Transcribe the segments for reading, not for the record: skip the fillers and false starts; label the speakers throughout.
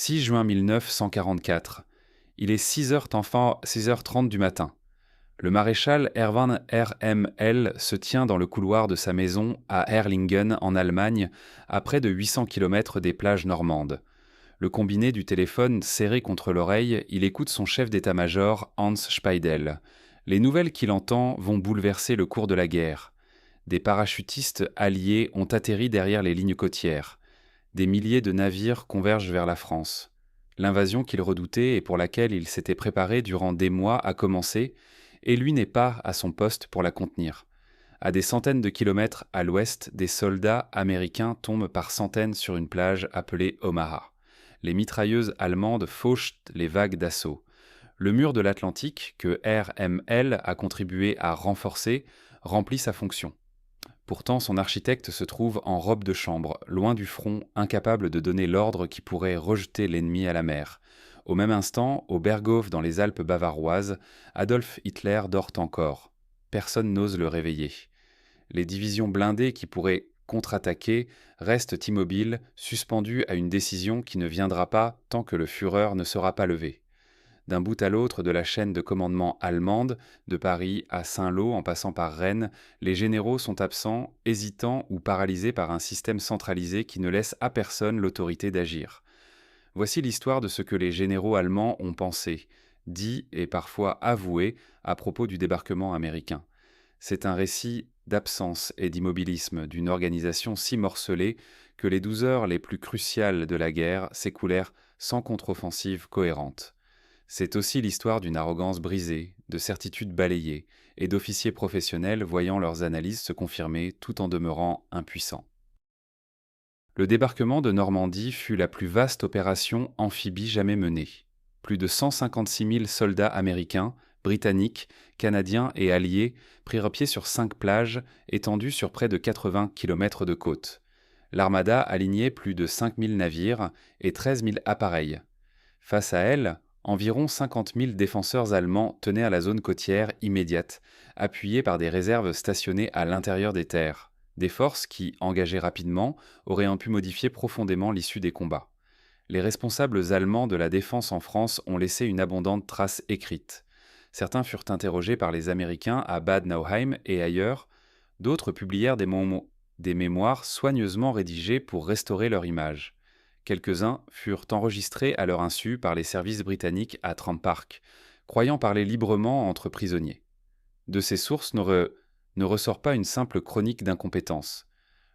Speaker 1: 6 juin 1944. Il est 6h30 du matin. Le maréchal Hermann RML se tient dans le couloir de sa maison à Erlingen, en Allemagne, à près de 800 km des plages normandes. Le combiné du téléphone serré contre l'oreille, il écoute son chef d'état-major, Hans Speidel. Les nouvelles qu'il entend vont bouleverser le cours de la guerre. Des parachutistes alliés ont atterri derrière les lignes côtières. Des milliers de navires convergent vers la France. L'invasion qu'il redoutait et pour laquelle il s'était préparé durant des mois a commencé, et lui n'est pas à son poste pour la contenir. À des centaines de kilomètres à l'ouest, des soldats américains tombent par centaines sur une plage appelée Omaha. Les mitrailleuses allemandes fauchent les vagues d'assaut. Le mur de l'Atlantique, que RML a contribué à renforcer, remplit sa fonction. Pourtant, son architecte se trouve en robe de chambre, loin du front, incapable de donner l'ordre qui pourrait rejeter l'ennemi à la mer. Au même instant, au Berghof dans les Alpes bavaroises, Adolf Hitler dort encore. Personne n'ose le réveiller. Les divisions blindées qui pourraient contre-attaquer restent immobiles, suspendues à une décision qui ne viendra pas tant que le Führer ne sera pas levé. D'un bout à l'autre de la chaîne de commandement allemande, de Paris à Saint-Lô en passant par Rennes, les généraux sont absents, hésitants ou paralysés par un système centralisé qui ne laisse à personne l'autorité d'agir. Voici l'histoire de ce que les généraux allemands ont pensé, dit et parfois avoué à propos du débarquement américain. C'est un récit d'absence et d'immobilisme d'une organisation si morcelée que les 12 heures les plus cruciales de la guerre s'écoulèrent sans contre-offensive cohérente. C'est aussi l'histoire d'une arrogance brisée, de certitudes balayées, et d'officiers professionnels voyant leurs analyses se confirmer tout en demeurant impuissants. Le débarquement de Normandie fut la plus vaste opération amphibie jamais menée. Plus de 156 000 soldats américains, britanniques, canadiens et alliés prirent pied sur 5 plages étendues sur près de 80 km de côte. L'Armada alignait plus de 5 000 navires et 13 000 appareils. Face à elle, environ 50 000 défenseurs allemands tenaient à la zone côtière immédiate, appuyés par des réserves stationnées à l'intérieur des terres, des forces qui, engagées rapidement, auraient pu modifier profondément l'issue des combats. Les responsables allemands de la défense en France ont laissé une abondante trace écrite. Certains furent interrogés par les Américains à Bad Nauheim et ailleurs, d'autres publièrent des mémoires soigneusement rédigés pour restaurer leur image. Quelques-uns furent enregistrés à leur insu par les services britanniques à Trent Park, croyant parler librement entre prisonniers. De ces sources ne ressort pas une simple chronique d'incompétence.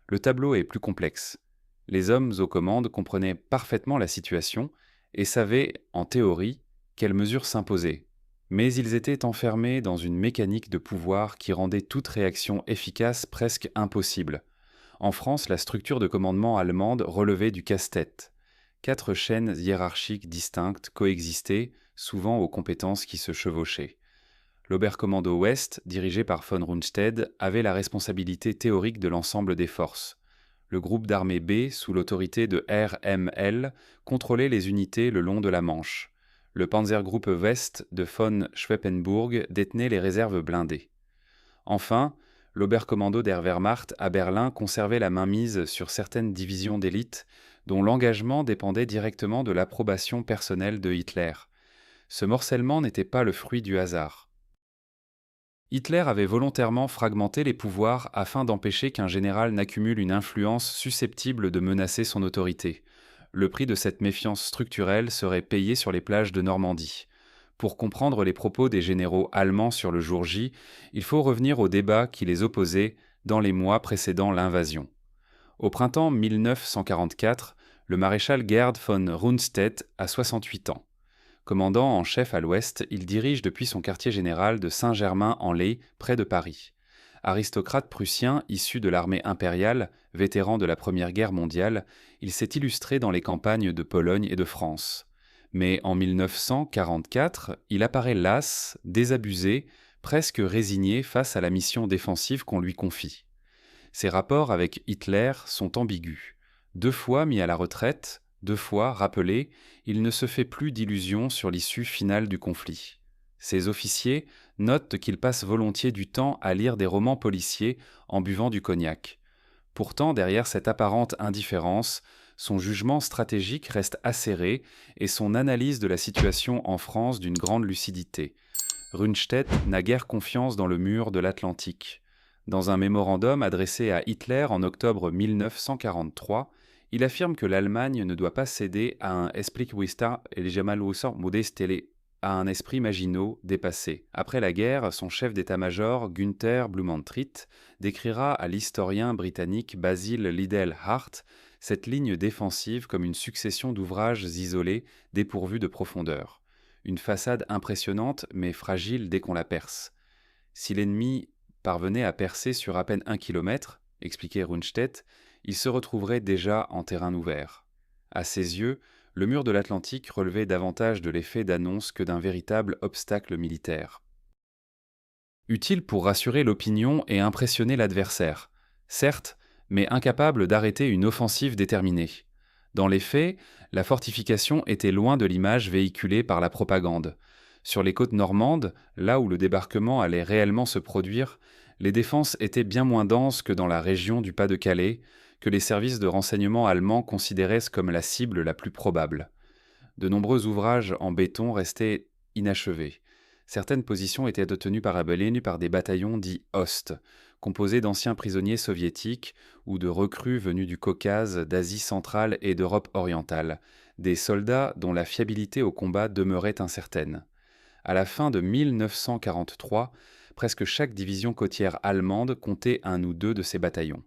Speaker 1: Le tableau est plus complexe. Les hommes aux commandes comprenaient parfaitement la situation et savaient, en théorie, quelles mesures s'imposer. Mais ils étaient enfermés dans une mécanique de pouvoir qui rendait toute réaction efficace presque impossible. En France, la structure de commandement allemande relevait du casse-tête. 4 chaînes hiérarchiques distinctes coexistaient, souvent aux compétences qui se chevauchaient. L'Oberkommando Ouest, dirigé par von Rundstedt, avait la responsabilité théorique de l'ensemble des forces. Le groupe d'armée B, sous l'autorité de RML, contrôlait les unités le long de la Manche. Le Panzergruppe West de von Schweppenburg détenait les réserves blindées. Enfin, l'Oberkommando der Wehrmacht à Berlin conservait la mainmise sur certaines divisions d'élite dont l'engagement dépendait directement de l'approbation personnelle de Hitler. Ce morcellement n'était pas le fruit du hasard. Hitler avait volontairement fragmenté les pouvoirs afin d'empêcher qu'un général n'accumule une influence susceptible de menacer son autorité. Le prix de cette méfiance structurelle serait payé sur les plages de Normandie. Pour comprendre les propos des généraux allemands sur le jour J, il faut revenir au débat qui les opposait dans les mois précédant l'invasion. Au printemps 1944, le maréchal Gerd von Rundstedt a 68 ans. Commandant en chef à l'ouest, il dirige depuis son quartier général de Saint-Germain-en-Laye, près de Paris. Aristocrate prussien issu de l'armée impériale, vétéran de la Première Guerre mondiale, il s'est illustré dans les campagnes de Pologne et de France. Mais en 1944, il apparaît las, désabusé, presque résigné face à la mission défensive qu'on lui confie. Ses rapports avec Hitler sont ambigus. 2 fois mis à la retraite, 2 fois rappelé, il ne se fait plus d'illusions sur l'issue finale du conflit. Ses officiers notent qu'il passe volontiers du temps à lire des romans policiers en buvant du cognac. Pourtant, derrière cette apparente indifférence, Son jugement stratégique reste acéré et son analyse de la situation en France d'une grande lucidité. Rundstedt n'a guère confiance dans le mur de l'Atlantique. Dans un mémorandum adressé à Hitler en octobre 1943, il affirme que l'Allemagne ne doit pas céder à un Sprichwörter Eligemalloser Modestele, à un esprit maginot dépassé. Après la guerre, son chef d'état-major, Günther Blumentritt, décrira à l'historien britannique Basil Liddell Hart cette ligne défensive comme une succession d'ouvrages isolés dépourvus de profondeur. Une façade impressionnante mais fragile dès qu'on la perce. Si l'ennemi parvenait à percer sur à peine 1 kilomètre, expliquait Rundstedt, il se retrouverait déjà en terrain ouvert. À ses yeux, le mur de l'Atlantique relevait davantage de l'effet d'annonce que d'un véritable obstacle militaire. Utile pour rassurer l'opinion et impressionner l'adversaire, certes, mais incapable d'arrêter une offensive déterminée. Dans les faits, la fortification était loin de l'image véhiculée par la propagande. Sur les côtes normandes, là où le débarquement allait réellement se produire, les défenses étaient bien moins denses que dans la région du Pas-de-Calais, que les services de renseignement allemands considéraient comme la cible la plus probable. De nombreux ouvrages en béton restaient inachevés. Certaines positions étaient détenues par Abelin par des bataillons dits Ost, composés d'anciens prisonniers soviétiques ou de recrues venus du Caucase, d'Asie centrale et d'Europe orientale, des soldats dont la fiabilité au combat demeurait incertaine. À la fin de 1943, presque chaque division côtière allemande comptait un ou deux de ces bataillons.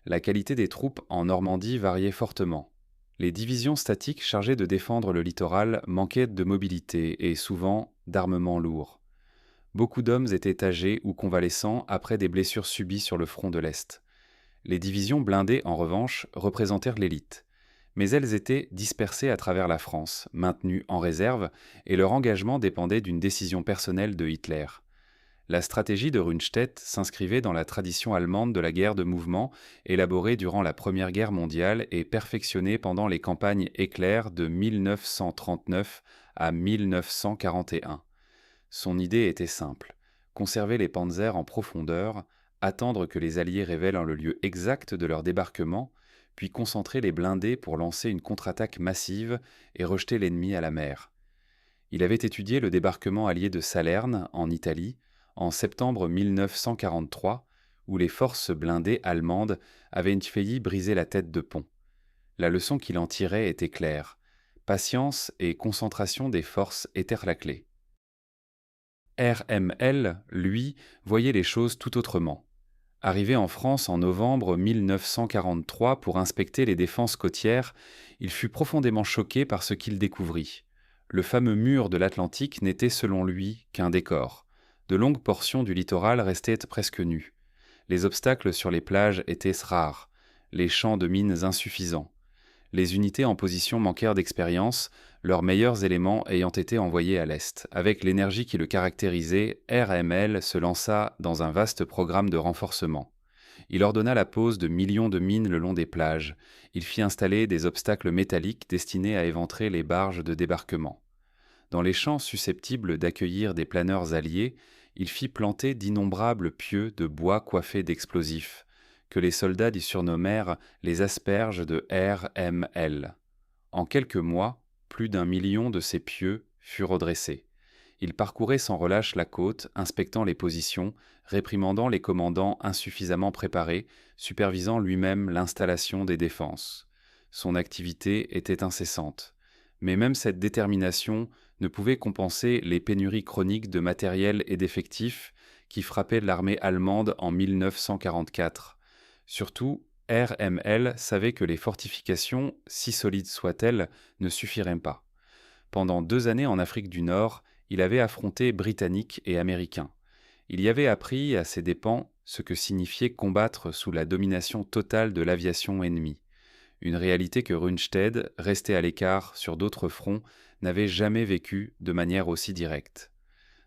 Speaker 1: La qualité des troupes en Normandie variait fortement. Les divisions statiques chargées de défendre le littoral manquaient de mobilité et souvent d'armement lourd. Beaucoup d'hommes étaient âgés ou convalescents après des blessures subies sur le front de l'Est. Les divisions blindées, en revanche, représentèrent l'élite. Mais elles étaient dispersées à travers la France, maintenues en réserve, et leur engagement dépendait d'une décision personnelle de Hitler. La stratégie de Rundstedt s'inscrivait dans la tradition allemande de la guerre de mouvement, élaborée durant la Première Guerre mondiale et perfectionnée pendant les campagnes éclairs de 1939 à 1941. Son idée était simple: conserver les panzers en profondeur, attendre que les Alliés révèlent le lieu exact de leur débarquement, puis concentrer les blindés pour lancer une contre-attaque massive et rejeter l'ennemi à la mer. Il avait étudié le débarquement allié de Salerne, en Italie, en septembre 1943, où les forces blindées allemandes avaient failli briser la tête de pont. La leçon qu'il en tirait était claire: patience et concentration des forces étaient la clé. RML, lui, voyait les choses tout autrement. Arrivé en France en novembre 1943 pour inspecter les défenses côtières, il fut profondément choqué par ce qu'il découvrit. Le fameux mur de l'Atlantique n'était selon lui qu'un décor. De longues portions du littoral restaient presque nues. Les obstacles sur les plages étaient rares, les champs de mines insuffisants. Les unités en position manquèrent d'expérience, leurs meilleurs éléments ayant été envoyés à l'Est. Avec l'énergie qui le caractérisait, RML se lança dans un vaste programme de renforcement. Il ordonna la pose de millions de mines le long des plages. Il fit installer des obstacles métalliques destinés à éventrer les barges de débarquement. Dans les champs susceptibles d'accueillir des planeurs alliés, il fit planter d'innombrables pieux de bois coiffés d'explosifs, que les soldats y surnommèrent les asperges de RML. En quelques mois, plus d'1 million de ces pieux furent redressés. Il parcourait sans relâche la côte, inspectant les positions, réprimandant les commandants insuffisamment préparés, supervisant lui-même l'installation des défenses. Son activité était incessante. Mais même cette détermination ne pouvait compenser les pénuries chroniques de matériel et d'effectifs qui frappaient l'armée allemande en 1944. Surtout, RML savait que les fortifications, si solides soient-elles, ne suffiraient pas. Pendant 2 années en Afrique du Nord, il avait affronté Britanniques et Américains. Il y avait appris à ses dépens ce que signifiait combattre sous la domination totale de l'aviation ennemie. Une réalité que Rundstedt, resté à l'écart sur d'autres fronts, n'avait jamais vécue de manière aussi directe.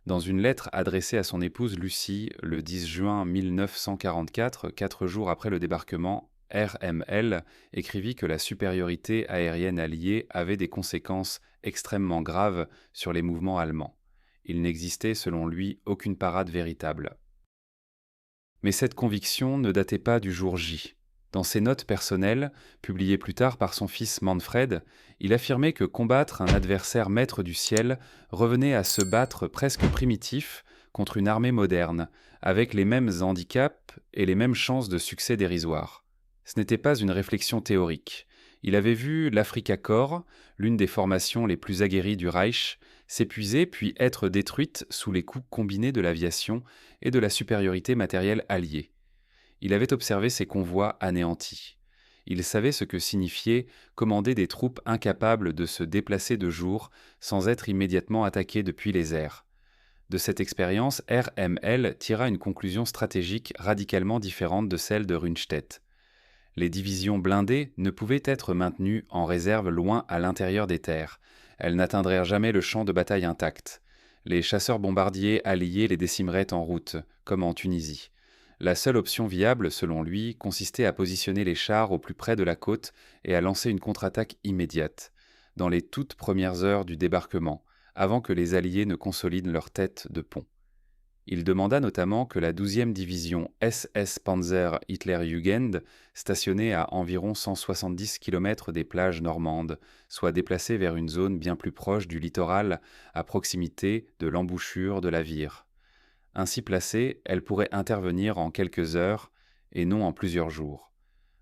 Speaker 1: Dans une lettre adressée à son épouse Lucie le 10 juin 1944, 4 jours après le débarquement, RML écrivit que la supériorité aérienne alliée avait des conséquences extrêmement graves sur les mouvements allemands. Il n'existait selon lui aucune parade véritable. Mais cette conviction ne datait pas du jour J. Dans ses notes personnelles, publiées plus tard par son fils Manfred, il affirmait que combattre un adversaire maître du ciel revenait à se battre presque primitif contre une armée moderne, avec les mêmes handicaps et les mêmes chances de succès dérisoires. Ce n'était pas une réflexion théorique. Il avait vu l'Afrika Korps, l'une des formations les plus aguerries du Reich, s'épuiser puis être détruite sous les coups combinés de l'aviation et de la supériorité matérielle alliée. Il avait observé ces convois anéantis. Il savait ce que signifiait commander des troupes incapables de se déplacer de jour sans être immédiatement attaquées depuis les airs. De cette expérience, RML tira une conclusion stratégique radicalement différente de celle de Rundstedt. Les divisions blindées ne pouvaient être maintenues en réserve loin à l'intérieur des terres. Elles n'atteindraient jamais le champ de bataille intact. Les chasseurs bombardiers alliés les décimeraient en route, comme en Tunisie. La seule option viable, selon lui, consistait à positionner les chars au plus près de la côte et à lancer une contre-attaque immédiate, dans les toutes premières heures du débarquement, avant que les Alliés ne consolident leur tête de pont. Il demanda notamment que la 12e division SS Panzer Hitlerjugend, stationnée à environ 170 km des plages normandes, soit déplacée vers une zone bien plus proche du littoral, à proximité de l'embouchure de la Vire. Ainsi placée, elle pourrait intervenir en quelques heures et non en plusieurs jours.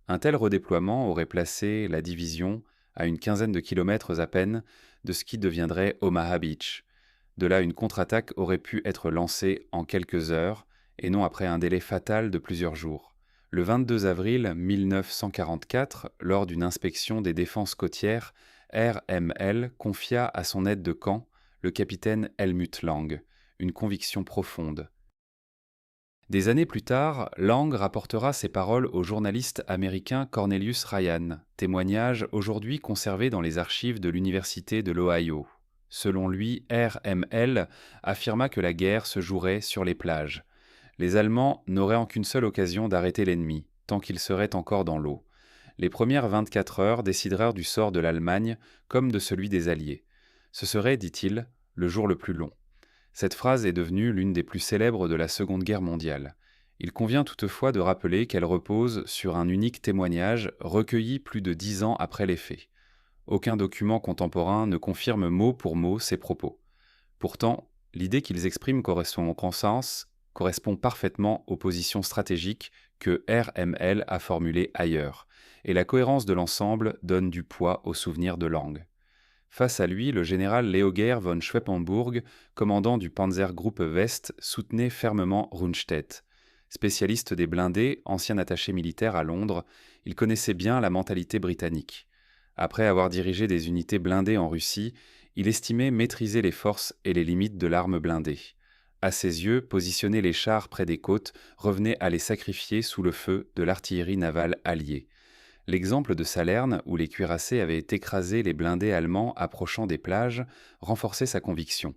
Speaker 1: Un tel redéploiement aurait placé la division à une quinzaine de kilomètres à peine de ce qui deviendrait Omaha Beach. De là, une contre-attaque aurait pu être lancée en quelques heures et non après un délai fatal de plusieurs jours. Le 22 avril 1944, lors d'une inspection des défenses côtières, RML confia à son aide de camp, le capitaine Helmut Lang, une conviction profonde. Des années plus tard, Lang rapportera ces paroles au journaliste américain Cornelius Ryan, témoignage aujourd'hui conservé dans les archives de l'Université de l'Ohio. Selon lui, RML affirma que la guerre se jouerait sur les plages. Les Allemands n'auraient en qu'une seule occasion d'arrêter l'ennemi, tant qu'il serait encore dans l'eau. Les premières 24 heures décidèrent du sort de l'Allemagne comme de celui des Alliés. Ce serait, dit-il, le jour le plus long. Cette phrase est devenue l'une des plus célèbres de la Seconde Guerre mondiale. Il convient toutefois de rappeler qu'elle repose sur un unique témoignage recueilli plus de 10 ans après les faits. Aucun document contemporain ne confirme mot pour mot ces propos. Pourtant, l'idée qu'ils expriment correspond parfaitement aux positions stratégiques que RML a formulées ailleurs, et la cohérence de l'ensemble donne du poids au souvenir de Lang. Face à lui, le général Leoger von Schweppenburg, commandant du Panzergruppe West, soutenait fermement Rundstedt. Spécialiste des blindés, ancien attaché militaire à Londres, il connaissait bien la mentalité britannique. Après avoir dirigé des unités blindées en Russie, il estimait maîtriser les forces et les limites de l'arme blindée. À ses yeux, positionner les chars près des côtes revenait à les sacrifier sous le feu de l'artillerie navale alliée. L'exemple de Salerne, où les cuirassés avaient écrasé les blindés allemands approchant des plages, renforçait sa conviction.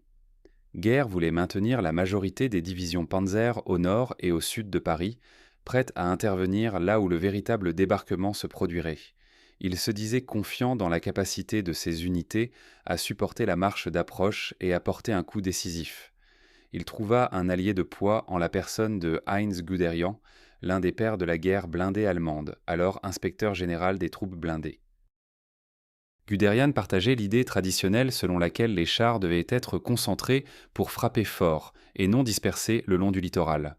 Speaker 1: Guerre voulait maintenir la majorité des divisions Panzer au nord et au sud de Paris, prêtes à intervenir là où le véritable débarquement se produirait. Il se disait confiant dans la capacité de ces unités à supporter la marche d'approche et à porter un coup décisif. Il trouva un allié de poids en la personne de Heinz Guderian, l'un des pères de la guerre blindée allemande, alors inspecteur général des troupes blindées. Guderian partageait l'idée traditionnelle selon laquelle les chars devaient être concentrés pour frapper fort et non dispersés le long du littoral.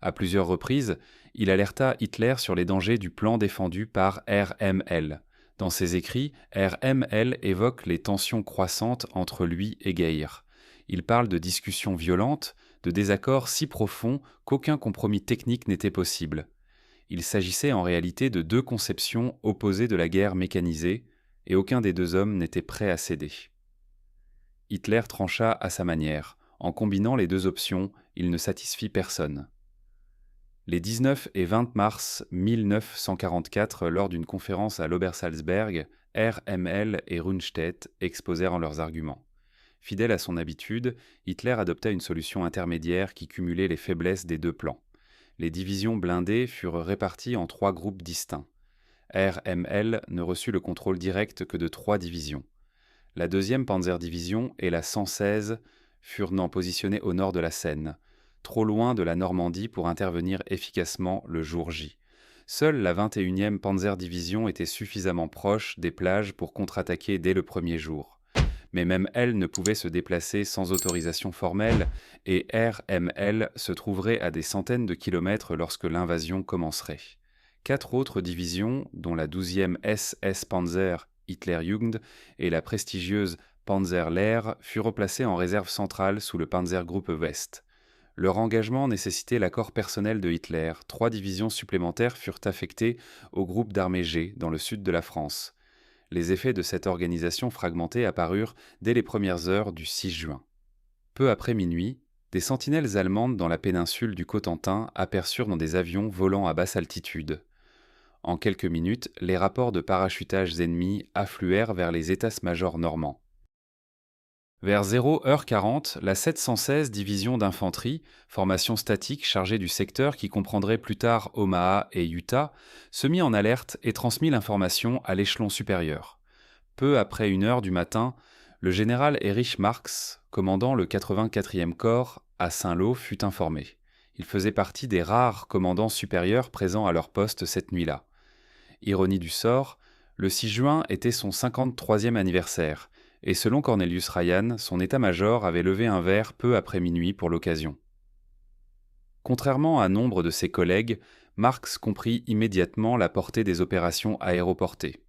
Speaker 1: À plusieurs reprises, il alerta Hitler sur les dangers du plan défendu par RML. Dans ses écrits, RML évoque les tensions croissantes entre lui et Geir. Il parle de discussions violentes, de désaccords si profonds qu'aucun compromis technique n'était possible. Il s'agissait en réalité de deux conceptions opposées de la guerre mécanisée, et aucun des deux hommes n'était prêt à céder. Hitler trancha à sa manière. En combinant les deux options, il ne satisfit personne. Les 19 et 20 mars 1944, lors d'une conférence à l'Obersalzberg, RML et Rundstedt exposèrent leurs arguments. Fidèle à son habitude, Hitler adopta une solution intermédiaire qui cumulait les faiblesses des deux plans. Les divisions blindées furent réparties en 3 groupes distincts. RML ne reçut le contrôle direct que de 3 divisions. La 2e Panzerdivision et la 116 furent positionnées au nord de la Seine, trop loin de la Normandie pour intervenir efficacement le jour J. Seule la 21e Panzerdivision était suffisamment proche des plages pour contre-attaquer dès le premier jour. Mais même elle ne pouvait se déplacer sans autorisation formelle, et RML se trouverait à des centaines de kilomètres lorsque l'invasion commencerait. 4 autres divisions, dont la 12e SS Panzer Hitlerjugend et la prestigieuse Panzerlehr, furent replacées en réserve centrale sous le Panzergruppe West. Leur engagement nécessitait l'accord personnel de Hitler. 3 divisions supplémentaires furent affectées au groupe d'armée G, dans le sud de la France. Les effets de cette organisation fragmentée apparurent dès les premières heures du 6 juin. Peu après minuit, des sentinelles allemandes dans la péninsule du Cotentin aperçurent dans des avions volant à basse altitude. En quelques minutes, les rapports de parachutage ennemis affluèrent vers les états-majors normands. Vers 0h40, la 716 division d'infanterie, formation statique chargée du secteur qui comprendrait plus tard Omaha et Utah, se mit en alerte et transmit l'information à l'échelon supérieur. Peu après 1h du matin, le général Erich Marx, commandant le 84e corps à Saint-Lô, fut informé. Il faisait partie des rares commandants supérieurs présents à leur poste cette nuit-là. Ironie du sort, le 6 juin était son 53e anniversaire, et selon Cornelius Ryan, son état-major avait levé un verre peu après minuit pour l'occasion. Contrairement à nombre de ses collègues, Marx comprit immédiatement la portée des opérations aéroportées.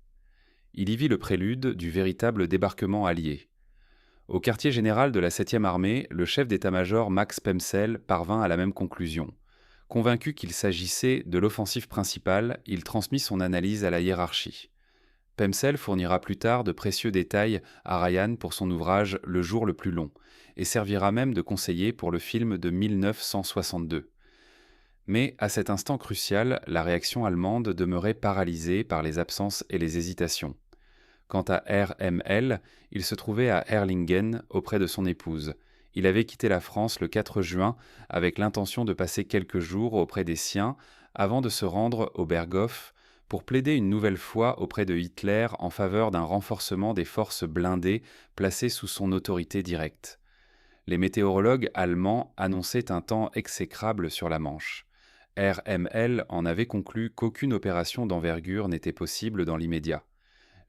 Speaker 1: Il y vit le prélude du véritable débarquement allié. Au quartier général de la 7e armée, le chef d'état-major Max Pemsel parvint à la même conclusion. Convaincu qu'il s'agissait de l'offensive principale, il transmit son analyse à la hiérarchie. Pemsel fournira plus tard de précieux détails à Ryan pour son ouvrage Le jour le plus long, et servira même de conseiller pour le film de 1962. Mais à cet instant crucial, la réaction allemande demeurait paralysée par les absences et les hésitations. Quant à RML, il se trouvait à Erlingen auprès de son épouse. Il avait quitté la France le 4 juin avec l'intention de passer quelques jours auprès des siens avant de se rendre au Berghof pour plaider une nouvelle fois auprès de Hitler en faveur d'un renforcement des forces blindées placées sous son autorité directe. Les météorologues allemands annonçaient un temps exécrable sur la Manche. RML en avait conclu qu'aucune opération d'envergure n'était possible dans l'immédiat.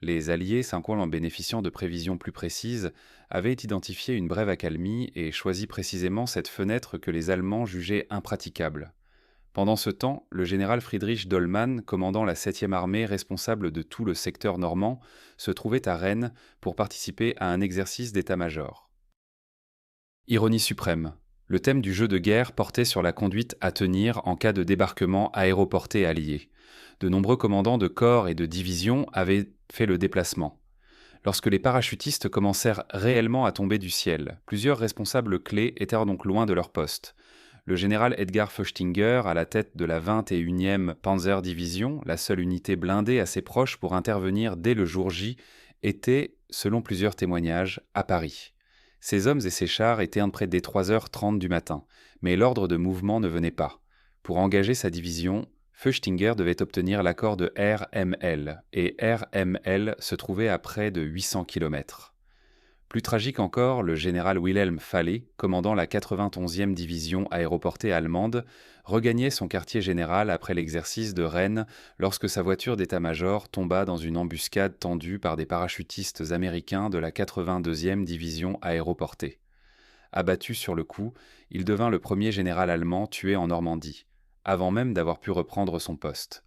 Speaker 1: Les Alliés, s'inquiétant en bénéficiant de prévisions plus précises, avaient identifié une brève accalmie et choisi précisément cette fenêtre que les Allemands jugeaient impraticable. Pendant ce temps, le général Friedrich Dollmann, commandant la 7e armée responsable de tout le secteur normand, se trouvait à Rennes pour participer à un exercice d'état-major. Ironie suprême. Le thème du jeu de guerre portait sur la conduite à tenir en cas de débarquement aéroporté allié. De nombreux commandants de corps et de divisions avaient fait le déplacement. Lorsque les parachutistes commencèrent réellement à tomber du ciel, plusieurs responsables clés étaient donc loin de leur poste. Le général Edgar Feuchtinger, à la tête de la 21e Panzerdivision, la seule unité blindée assez proche pour intervenir dès le jour J, était, selon plusieurs témoignages, à Paris. Ces hommes et ces chars étaient près des 3h30 du matin, mais l'ordre de mouvement ne venait pas. Pour engager sa division, Feuchtinger devait obtenir l'accord de RML, et RML se trouvait à près de 800 km. Plus tragique encore, le général Wilhelm Fallet, commandant la 91e division aéroportée allemande, regagnait son quartier général après l'exercice de Rennes lorsque sa voiture d'état-major tomba dans une embuscade tendue par des parachutistes américains de la 82e division aéroportée. Abattu sur le coup, il devint le premier général allemand tué en Normandie, avant même d'avoir pu reprendre son poste.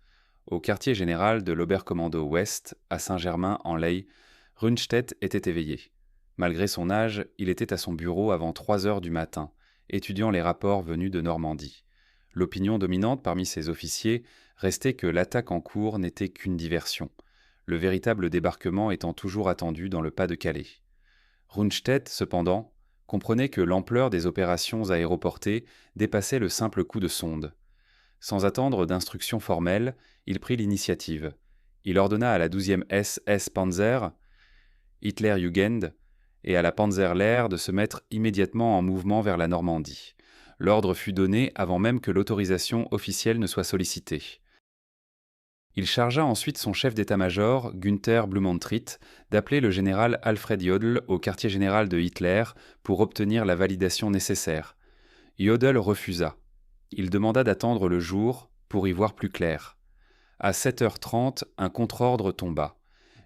Speaker 1: Au quartier général de l'Oberkommando Ouest, à Saint-Germain-en-Laye, Rundstedt était éveillé. Malgré son âge, il était à son bureau avant 3h du matin, étudiant les rapports venus de Normandie. L'opinion dominante parmi ses officiers restait que l'attaque en cours n'était qu'une diversion, le véritable débarquement étant toujours attendu dans le Pas-de-Calais. Rundstedt, cependant, comprenait que l'ampleur des opérations aéroportées dépassait le simple coup de sonde. Sans attendre d'instructions formelles, il prit l'initiative. Il ordonna à la 12e SS Panzer, Hitlerjugend, et à la Panzerlehr de se mettre immédiatement en mouvement vers la Normandie. L'ordre fut donné avant même que l'autorisation officielle ne soit sollicitée. Il chargea ensuite son chef d'état-major, Günther Blumentritt, d'appeler le général Alfred Jodl au quartier général de Hitler pour obtenir la validation nécessaire. Jodl refusa. Il demanda d'attendre le jour pour y voir plus clair. À 7h30, un contre-ordre tomba.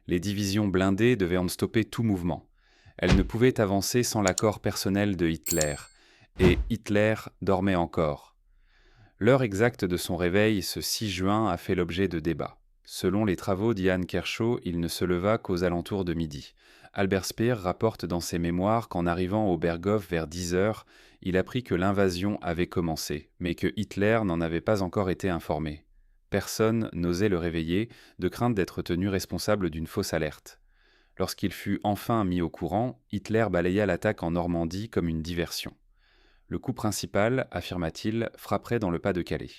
Speaker 1: Les divisions blindées devaient en stopper tout mouvement. Elles ne pouvaient avancer sans l'accord personnel de Hitler. Et Hitler dormait encore. L'heure exacte de son réveil, ce 6 juin, a fait l'objet de débats. Selon les travaux d'Ian Kershaw, il ne se leva qu'aux alentours de midi. Albert Speer rapporte dans ses mémoires qu'en arrivant au Berghof vers 10 heures, il apprit que l'invasion avait commencé, mais que Hitler n'en avait pas encore été informé. Personne n'osait le réveiller, de crainte d'être tenu responsable d'une fausse alerte. Lorsqu'il fut enfin mis au courant, Hitler balaya l'attaque en Normandie comme une diversion. Le coup principal, affirma-t-il, frapperait dans le Pas-de-Calais.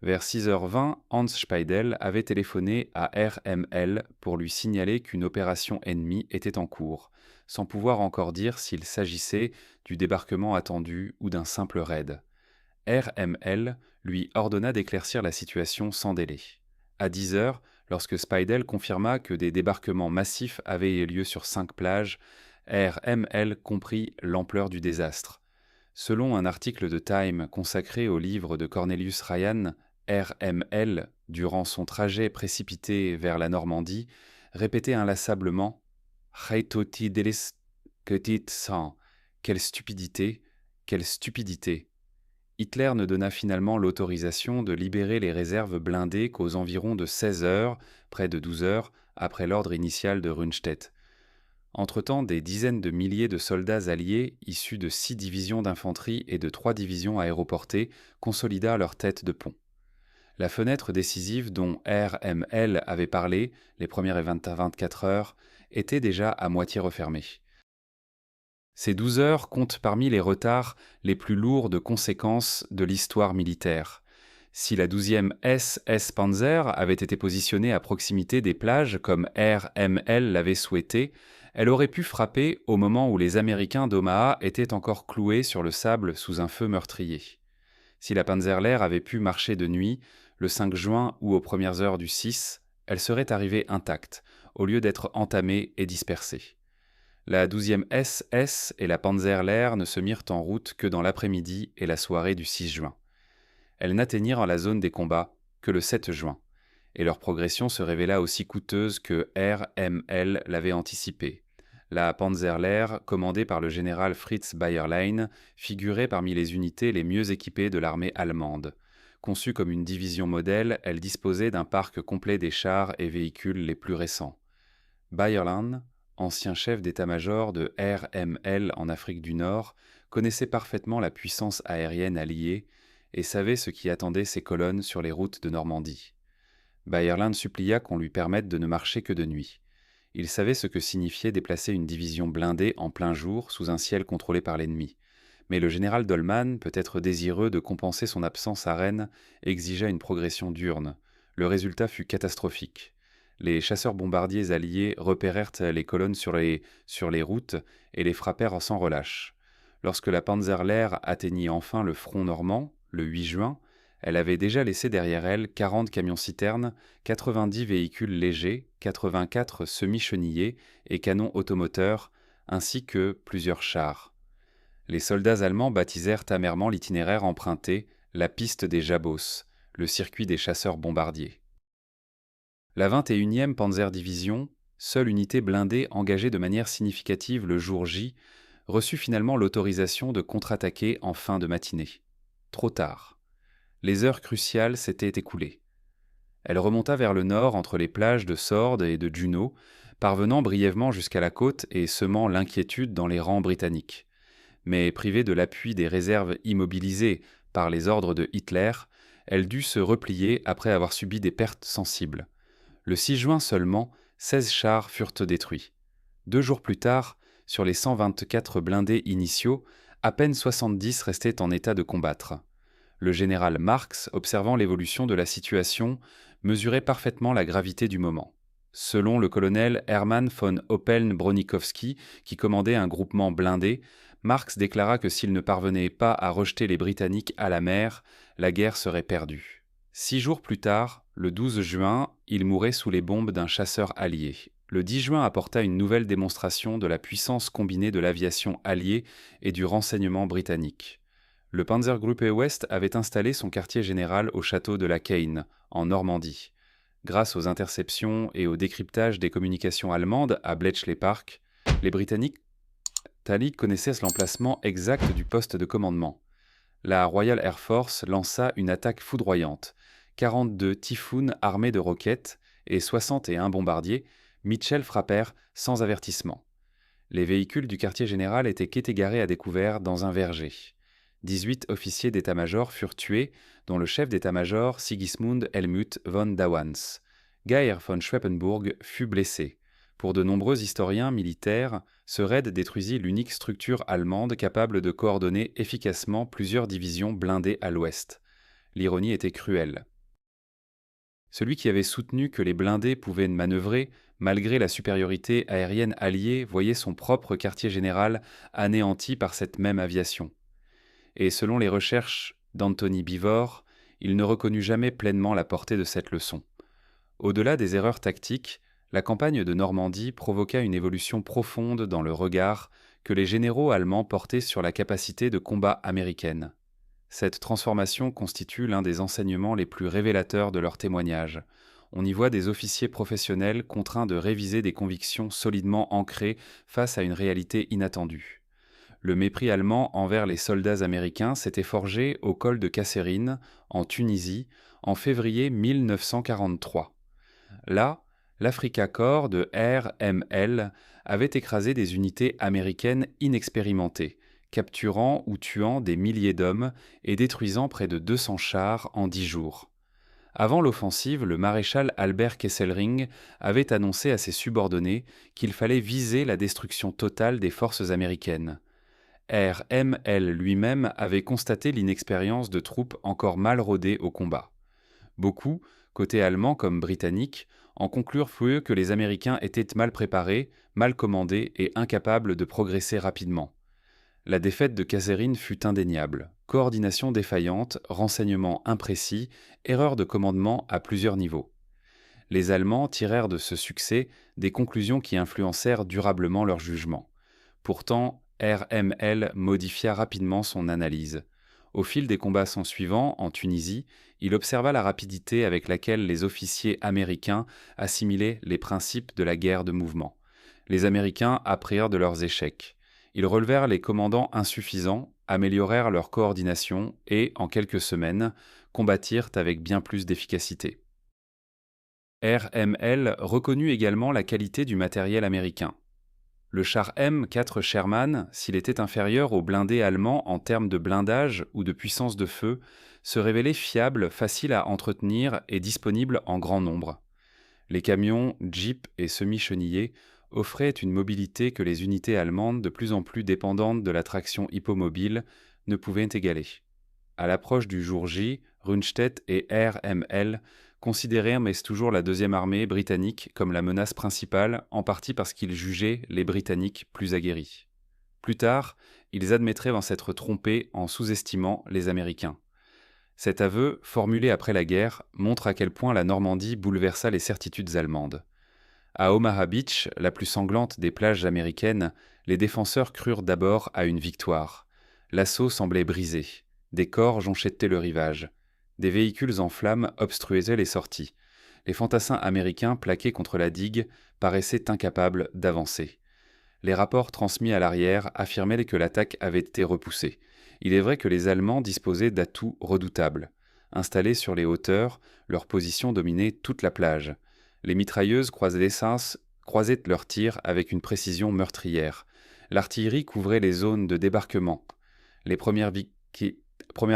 Speaker 1: Vers 6h20, Hans Speidel avait téléphoné à RML pour lui signaler qu'une opération ennemie était en cours, sans pouvoir encore dire s'il s'agissait du débarquement attendu ou d'un simple raid. RML lui ordonna d'éclaircir la situation sans délai. À 10h, lorsque Speidel confirma que des débarquements massifs avaient eu lieu sur 5 plages, RML comprit l'ampleur du désastre. Selon un article de Time consacré au livre de Cornelius Ryan, RML, durant son trajet précipité vers la Normandie, répétait inlassablement « Heitotidelis ketit sang » « Quelle stupidité, quelle stupidité !» Hitler ne donna finalement l'autorisation de libérer les réserves blindées qu'aux environs de 16 heures, près de 12 heures, après l'ordre initial de Rundstedt. Entre-temps, des dizaines de milliers de soldats alliés, issus de 6 divisions d'infanterie et de 3 divisions aéroportées, consolidèrent leur tête de pont. La fenêtre décisive dont RML avait parlé, les premières 24 heures, était déjà à moitié refermée. Ces 12 heures comptent parmi les retards les plus lourds de conséquences de l'histoire militaire. Si la 12e SS Panzer avait été positionnée à proximité des plages comme RML l'avait souhaité, elle aurait pu frapper au moment où les Américains d'Omaha étaient encore cloués sur le sable sous un feu meurtrier. Si la Panzerlehr avait pu marcher de nuit, le 5 juin ou aux premières heures du 6, elle serait arrivée intacte, au lieu d'être entamée et dispersée. La 12e SS et la Panzerlehr ne se mirent en route que dans l'après-midi et la soirée du 6 juin. Elles n'atteignirent la zone des combats que le 7 juin, et leur progression se révéla aussi coûteuse que RML l'avait anticipé. La Panzerlehr, commandée par le général Fritz Bayerlein, figurait parmi les unités les mieux équipées de l'armée allemande. Conçue comme une division modèle, elle disposait d'un parc complet des chars et véhicules les plus récents. Bayerlein, ancien chef d'état-major de RML en Afrique du Nord, connaissait parfaitement la puissance aérienne alliée et savait ce qui attendait ses colonnes sur les routes de Normandie. Bayerlein supplia qu'on lui permette de ne marcher que de nuit. Il savait ce que signifiait déplacer une division blindée en plein jour sous un ciel contrôlé par l'ennemi. Mais le général Dollmann, peut-être désireux de compenser son absence à Rennes, exigea une progression diurne. Le résultat fut catastrophique. Les chasseurs-bombardiers alliés repérèrent les colonnes sur les routes et les frappèrent sans relâche. Lorsque la Panzerlehr atteignit enfin le front normand, le 8 juin, elle avait déjà laissé derrière elle 40 camions-citernes, 90 véhicules légers, 84 semi-chenillés et canons automoteurs, ainsi que plusieurs chars. Les soldats allemands baptisèrent amèrement l'itinéraire emprunté la piste des Jabos, le circuit des chasseurs bombardiers. La 21e Panzerdivision, seule unité blindée engagée de manière significative le jour J, reçut finalement l'autorisation de contre-attaquer en fin de matinée. Trop tard. Les heures cruciales s'étaient écoulées. Elle remonta vers le nord entre les plages de Sordes et de Juno, parvenant brièvement jusqu'à la côte et semant l'inquiétude dans les rangs britanniques. Mais privée de l'appui des réserves immobilisées par les ordres de Hitler, elle dut se replier après avoir subi des pertes sensibles. Le 6 juin seulement, 16 chars furent détruits. 2 jours plus tard, sur les 124 blindés initiaux, à peine 70 restaient en état de combattre. Le général Marx, observant l'évolution de la situation, mesurait parfaitement la gravité du moment. Selon le colonel Hermann von Oppeln-Bronikowski, qui commandait un groupement blindé, Marx déclara que s'il ne parvenait pas à rejeter les Britanniques à la mer, la guerre serait perdue. 6 jours plus tard, le 12 juin, il mourait sous les bombes d'un chasseur allié. Le 10 juin apporta une nouvelle démonstration de la puissance combinée de l'aviation alliée et du renseignement britannique. Le Panzergruppe West avait installé son quartier général au château de la Caine, en Normandie. Grâce aux interceptions et au décryptage des communications allemandes à Bletchley Park, les Britanniques connaissaient l'emplacement exact du poste de commandement. La Royal Air Force lança une attaque foudroyante. 42 Typhoons armés de roquettes et 61 bombardiers, Mitchell frappèrent sans avertissement. Les véhicules du quartier général étaient égarés à découvert dans un verger. 18 officiers d'état-major furent tués, dont le chef d'état-major Sigismund Helmuth von Dawans. Geir von Schweppenburg fut blessé. Pour de nombreux historiens militaires, ce raid détruisit l'unique structure allemande capable de coordonner efficacement plusieurs divisions blindées à l'ouest. L'ironie était cruelle. Celui qui avait soutenu que les blindés pouvaient manœuvrer, malgré la supériorité aérienne alliée, voyait son propre quartier général anéanti par cette même aviation. Et selon les recherches d'Anthony Beevor, il ne reconnut jamais pleinement la portée de cette leçon. Au-delà des erreurs tactiques, la campagne de Normandie provoqua une évolution profonde dans le regard que les généraux allemands portaient sur la capacité de combat américaine. Cette transformation constitue l'un des enseignements les plus révélateurs de leur témoignage. On y voit des officiers professionnels contraints de réviser des convictions solidement ancrées face à une réalité inattendue. Le mépris allemand envers les soldats américains s'était forgé au col de Kasserine, en Tunisie, en février 1943. Là, l'Africa Corps de RML avait écrasé des unités américaines inexpérimentées, capturant ou tuant des milliers d'hommes et détruisant près de 200 chars en 10 jours. Avant l'offensive, le maréchal Albert Kesselring avait annoncé à ses subordonnés qu'il fallait viser la destruction totale des forces américaines. RML lui-même avait constaté l'inexpérience de troupes encore mal rodées au combat. Beaucoup, côté allemand comme britannique, en conclurent furieux que les Américains étaient mal préparés, mal commandés et incapables de progresser rapidement. La défaite de Kasserine fut indéniable. Coordination défaillante, renseignements imprécis, erreur de commandement à plusieurs niveaux. Les Allemands tirèrent de ce succès des conclusions qui influencèrent durablement leur jugement. Pourtant, RML modifia rapidement son analyse. Au fil des combats s'ensuivants, en Tunisie, il observa la rapidité avec laquelle les officiers américains assimilaient les principes de la guerre de mouvement. Les Américains apprirent de leurs échecs. Ils relevèrent les commandants insuffisants, améliorèrent leur coordination et, en quelques semaines, combattirent avec bien plus d'efficacité. RML reconnut également la qualité du matériel américain. Le char M4 Sherman, s'il était inférieur aux blindés allemands en termes de blindage ou de puissance de feu, se révélait fiable, facile à entretenir et disponible en grand nombre. Les camions, jeeps et semi-chenillés offraient une mobilité que les unités allemandes, de plus en plus dépendantes de la traction hippomobile, ne pouvaient égaler. À l'approche du jour J, Rundstedt et RML considérèrent, mais toujours, la deuxième armée britannique comme la menace principale, en partie parce qu'ils jugeaient les Britanniques plus aguerris. Plus tard, ils admettraient s'être trompés en sous-estimant les Américains. Cet aveu, formulé après la guerre, montre à quel point la Normandie bouleversa les certitudes allemandes. À Omaha Beach, la plus sanglante des plages américaines, les défenseurs crurent d'abord à une victoire. L'assaut semblait brisé. Des corps jonchaient le rivage. Des véhicules en flammes obstruaient les sorties. Les fantassins américains plaqués contre la digue paraissaient incapables d'avancer. Les rapports transmis à l'arrière affirmaient que l'attaque avait été repoussée. Il est vrai que les Allemands disposaient d'atouts redoutables. Installés sur les hauteurs, leur position dominait toute la plage. Les mitrailleuses croisaient leurs tirs avec une précision meurtrière. L'artillerie couvrait les zones de débarquement. Les premières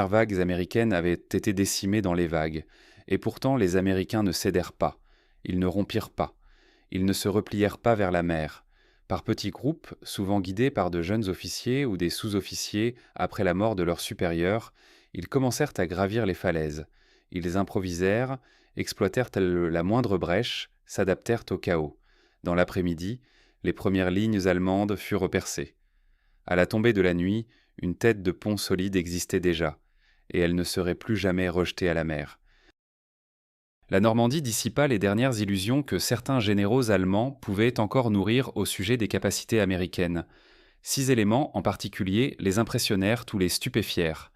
Speaker 1: vagues américaines avaient été décimées dans les vagues. Et pourtant, les Américains ne cédèrent pas. Ils ne rompirent pas. Ils ne se replièrent pas vers la mer. Par petits groupes, souvent guidés par de jeunes officiers ou des sous-officiers après la mort de leurs supérieurs, ils commencèrent à gravir les falaises. Ils improvisèrent, exploitèrent la moindre brèche, s'adaptèrent au chaos. Dans l'après-midi, les premières lignes allemandes furent percées. À la tombée de la nuit, une tête de pont solide existait déjà, et elle ne serait plus jamais rejetée à la mer. La Normandie dissipa les dernières illusions que certains généraux allemands pouvaient encore nourrir au sujet des capacités américaines. 6 éléments en particulier les impressionnèrent tous les stupéfièrent.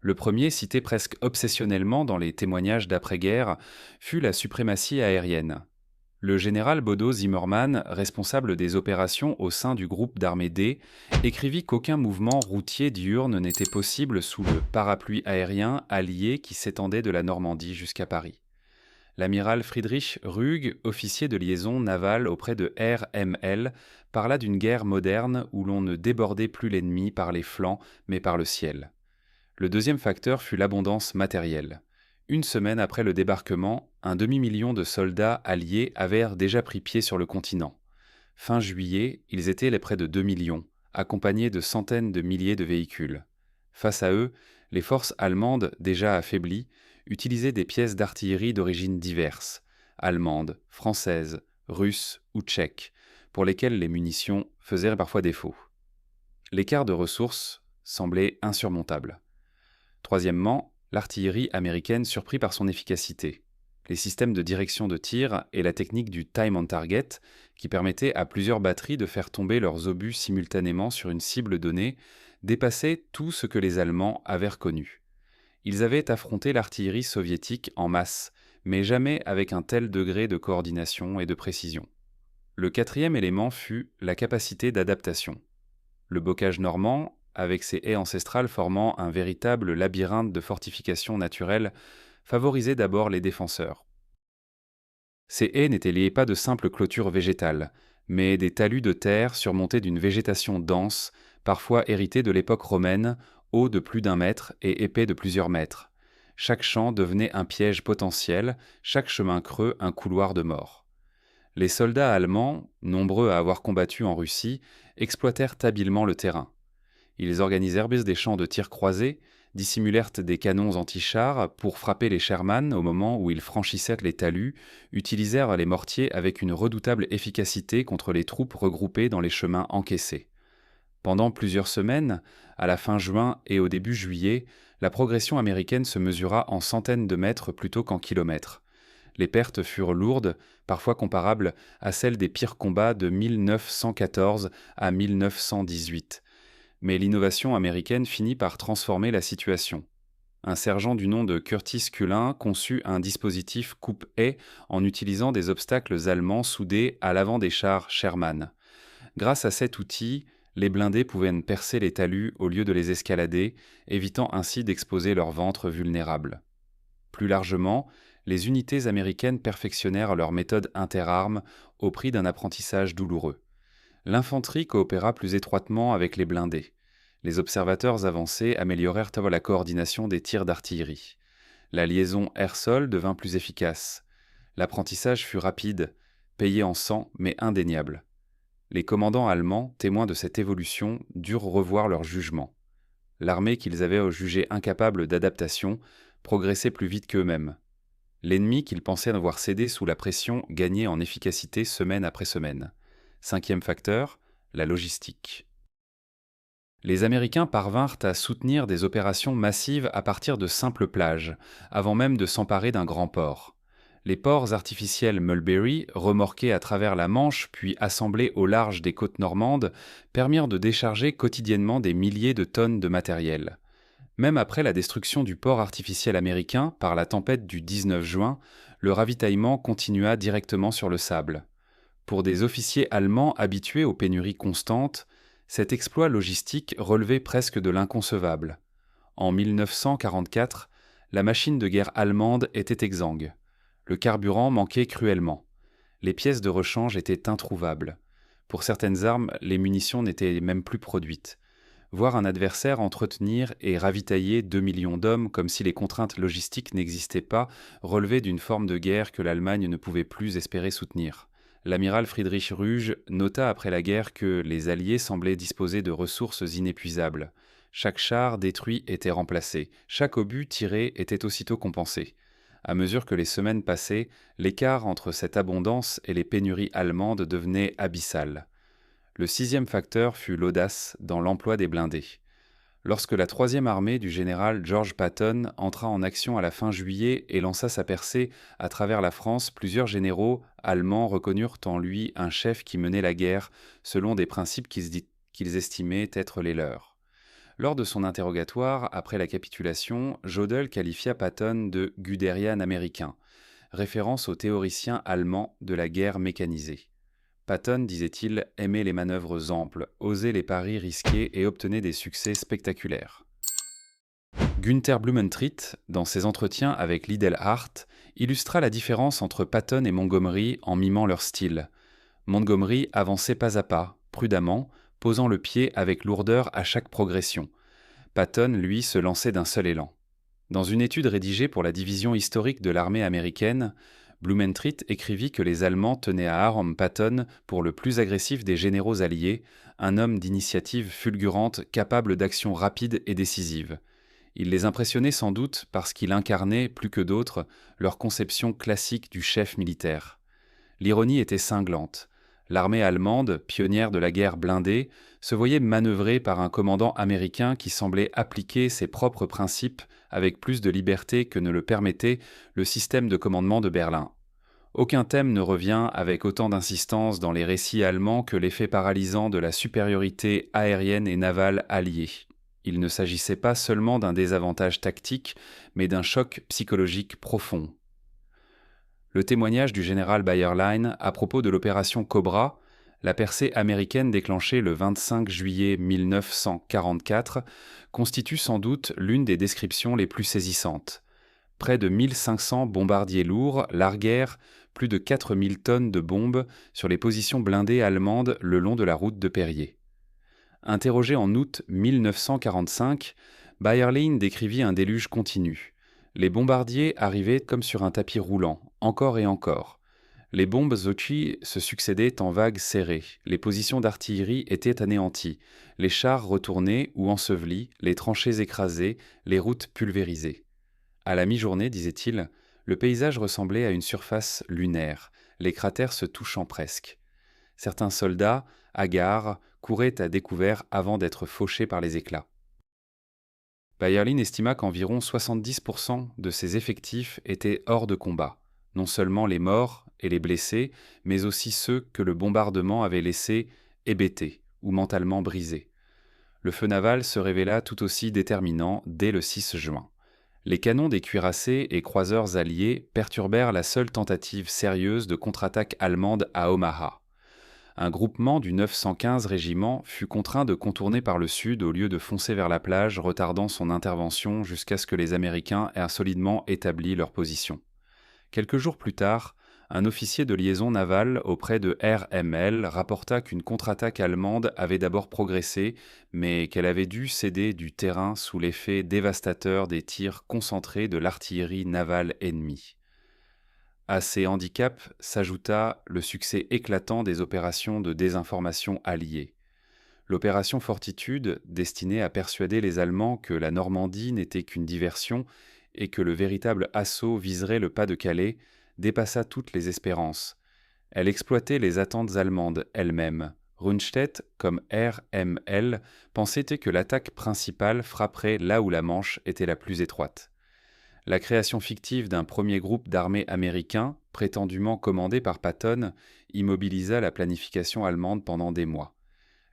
Speaker 1: Le premier, cité presque obsessionnellement dans les témoignages d'après-guerre, fut la suprématie aérienne. Le général Bodo Zimmermann, responsable des opérations au sein du groupe d'armée D, écrivit qu'aucun mouvement routier diurne n'était possible sous le parapluie aérien allié qui s'étendait de la Normandie jusqu'à Paris. L'amiral Friedrich Rüge, officier de liaison navale auprès de RML, parla d'une guerre moderne où l'on ne débordait plus l'ennemi par les flancs mais par le ciel. Le deuxième facteur fut l'abondance matérielle. Une semaine après le débarquement, un demi-million de soldats alliés avaient déjà pris pied sur le continent. Fin juillet, ils étaient les près de 2 millions, accompagnés de centaines de milliers de véhicules. Face à eux, les forces allemandes, déjà affaiblies, utilisaient des pièces d'artillerie d'origines diverses, allemandes, françaises, russes ou tchèques, pour lesquelles les munitions faisaient parfois défaut. L'écart de ressources semblait insurmontable. Troisièmement, l'artillerie américaine surprit par son efficacité. Les systèmes de direction de tir et la technique du time on target, qui permettait à plusieurs batteries de faire tomber leurs obus simultanément sur une cible donnée, dépassaient tout ce que les Allemands avaient reconnu. Ils avaient affronté l'artillerie soviétique en masse, mais jamais avec un tel degré de coordination et de précision. Le quatrième élément fut la capacité d'adaptation. Le bocage normand, avec ses haies ancestrales formant un véritable labyrinthe de fortifications naturelles, favorisait d'abord les défenseurs. Ces haies n'étaient liées pas de simples clôtures végétales, mais des talus de terre surmontés d'une végétation dense, parfois héritée de l'époque romaine, hauts de plus d'1 mètre et épais de plusieurs mètres. Chaque champ devenait un piège potentiel, chaque chemin creux un couloir de mort. Les soldats allemands, nombreux à avoir combattu en Russie, exploitèrent habilement le terrain. Ils organisèrent des champs de tir croisés, dissimulèrent des canons anti-chars pour frapper les Sherman au moment où ils franchissaient les talus, utilisèrent les mortiers avec une redoutable efficacité contre les troupes regroupées dans les chemins encaissés. Pendant plusieurs semaines, à la fin juin et au début juillet, la progression américaine se mesura en centaines de mètres plutôt qu'en kilomètres. Les pertes furent lourdes, parfois comparables à celles des pires combats de 1914 à 1918. Mais l'innovation américaine finit par transformer la situation. Un sergent du nom de Curtis Cullen conçut un dispositif coupe-haie en utilisant des obstacles allemands soudés à l'avant des chars Sherman. Grâce à cet outil, les blindés pouvaient percer les talus au lieu de les escalader, évitant ainsi d'exposer leur ventre vulnérable. Plus largement, les unités américaines perfectionnèrent leur méthode interarmes au prix d'un apprentissage douloureux. L'infanterie coopéra plus étroitement avec les blindés. Les observateurs avancés améliorèrent la coordination des tirs d'artillerie. La liaison air-sol devint plus efficace. L'apprentissage fut rapide, payé en sang mais indéniable. Les commandants allemands, témoins de cette évolution, durent revoir leur jugement. L'armée qu'ils avaient jugée incapable d'adaptation progressait plus vite qu'eux-mêmes. L'ennemi qu'ils pensaient avoir cédé sous la pression gagnait en efficacité semaine après semaine. Cinquième facteur, la logistique. Les Américains parvinrent à soutenir des opérations massives à partir de simples plages, avant même de s'emparer d'un grand port. Les ports artificiels Mulberry, remorqués à travers la Manche puis assemblés au large des côtes normandes, permirent de décharger quotidiennement des milliers de tonnes de matériel. Même après la destruction du port artificiel américain par la tempête du 19 juin, le ravitaillement continua directement sur le sable. Pour des officiers allemands habitués aux pénuries constantes, cet exploit logistique relevait presque de l'inconcevable. En 1944, la machine de guerre allemande était exsangue. Le carburant manquait cruellement. Les pièces de rechange étaient introuvables. Pour certaines armes, les munitions n'étaient même plus produites. Voir un adversaire entretenir et ravitailler 2 millions d'hommes comme si les contraintes logistiques n'existaient pas relevait d'une forme de guerre que l'Allemagne ne pouvait plus espérer soutenir. L'amiral Friedrich Rüge nota après la guerre que les Alliés semblaient disposer de ressources inépuisables. Chaque char détruit était remplacé, chaque obus tiré était aussitôt compensé. À mesure que les semaines passaient, l'écart entre cette abondance et les pénuries allemandes devenait abyssal. Le sixième facteur fut l'audace dans l'emploi des blindés. Lorsque la troisième armée du général George Patton entra en action à la fin juillet et lança sa percée à travers la France, plusieurs généraux allemands reconnurent en lui un chef qui menait la guerre selon des principes qu'ils estimaient être les leurs. Lors de son interrogatoire après la capitulation, Jodl qualifia Patton de Guderian américain, référence au théoricien allemand de la guerre mécanisée. Patton, disait-il, aimait les manœuvres amples, osait les paris risqués et obtenait des succès spectaculaires. Günther Blumentritt, dans ses entretiens avec Liddell Hart, illustra la différence entre Patton et Montgomery en mimant leur style. Montgomery avançait pas à pas, prudemment, posant le pied avec lourdeur à chaque progression. Patton, lui, se lançait d'un seul élan. Dans une étude rédigée pour la division historique de l'armée américaine, Blumentritt écrivit que les Allemands tenaient à Aaron Patton pour le plus agressif des généraux alliés, un homme d'initiative fulgurante capable d'actions rapides et décisives. Il les impressionnait sans doute parce qu'il incarnait, plus que d'autres, leur conception classique du chef militaire. L'ironie était cinglante. L'armée allemande, pionnière de la guerre blindée, se voyait manœuvrée par un commandant américain qui semblait appliquer ses propres principes avec plus de liberté que ne le permettait le système de commandement de Berlin. Aucun thème ne revient avec autant d'insistance dans les récits allemands que l'effet paralysant de la supériorité aérienne et navale alliée. Il ne s'agissait pas seulement d'un désavantage tactique, mais d'un choc psychologique profond. Le témoignage du général Bayerlein à propos de l'opération Cobra, la percée américaine déclenchée le 25 juillet 1944, constitue sans doute l'une des descriptions les plus saisissantes. Près de 1500 bombardiers lourds larguèrent plus de 4000 tonnes de bombes sur les positions blindées allemandes le long de la route de Perrier. Interrogé en août 1945, Bayerlein décrivit un déluge continu. Les bombardiers arrivaient comme sur un tapis roulant, encore et encore. Les bombes Zocchi se succédaient en vagues serrées, les positions d'artillerie étaient anéanties, les chars retournés ou ensevelis, les tranchées écrasées, les routes pulvérisées. À la mi-journée, disait-il, le paysage ressemblait à une surface lunaire, les cratères se touchant presque. Certains soldats, hagards, couraient à découvert avant d'être fauchés par les éclats. Bayerlein estima qu'environ 70% de ses effectifs étaient hors de combat, non seulement les morts et les blessés, mais aussi ceux que le bombardement avait laissés hébétés ou mentalement brisés. Le feu naval se révéla tout aussi déterminant dès le 6 juin. Les canons des cuirassés et croiseurs alliés perturbèrent la seule tentative sérieuse de contre-attaque allemande à Omaha. Un groupement du 915 régiment fut contraint de contourner par le sud au lieu de foncer vers la plage, retardant son intervention jusqu'à ce que les Américains aient solidement établi leur position. Quelques jours plus tard, un officier de liaison navale auprès de RML rapporta qu'une contre-attaque allemande avait d'abord progressé, mais qu'elle avait dû céder du terrain sous l'effet dévastateur des tirs concentrés de l'artillerie navale ennemie. À ces handicaps s'ajouta le succès éclatant des opérations de désinformation alliées. L'opération Fortitude, destinée à persuader les Allemands que la Normandie n'était qu'une diversion et que le véritable assaut viserait le Pas-de-Calais, dépassa toutes les espérances. Elle exploitait les attentes allemandes elles-mêmes. Rundstedt, comme RML, pensait que l'attaque principale frapperait là où la Manche était la plus étroite. La création fictive d'un premier groupe d'armées américains, prétendument commandé par Patton, immobilisa la planification allemande pendant des mois.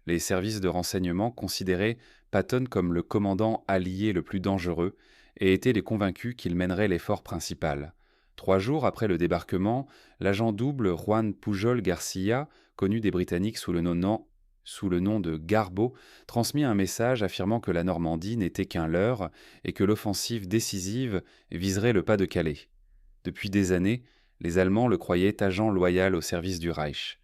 Speaker 1: Les services de renseignement considéraient Patton comme le commandant allié le plus dangereux et étaient les convaincus qu'il mènerait l'effort principal. 3 jours après le débarquement, l'agent double Juan Pujol Garcia, connu des Britanniques sous le nom de Garbo, transmit un message affirmant que la Normandie n'était qu'un leurre et que l'offensive décisive viserait le Pas-de-Calais. Depuis des années, les Allemands le croyaient agent loyal au service du Reich.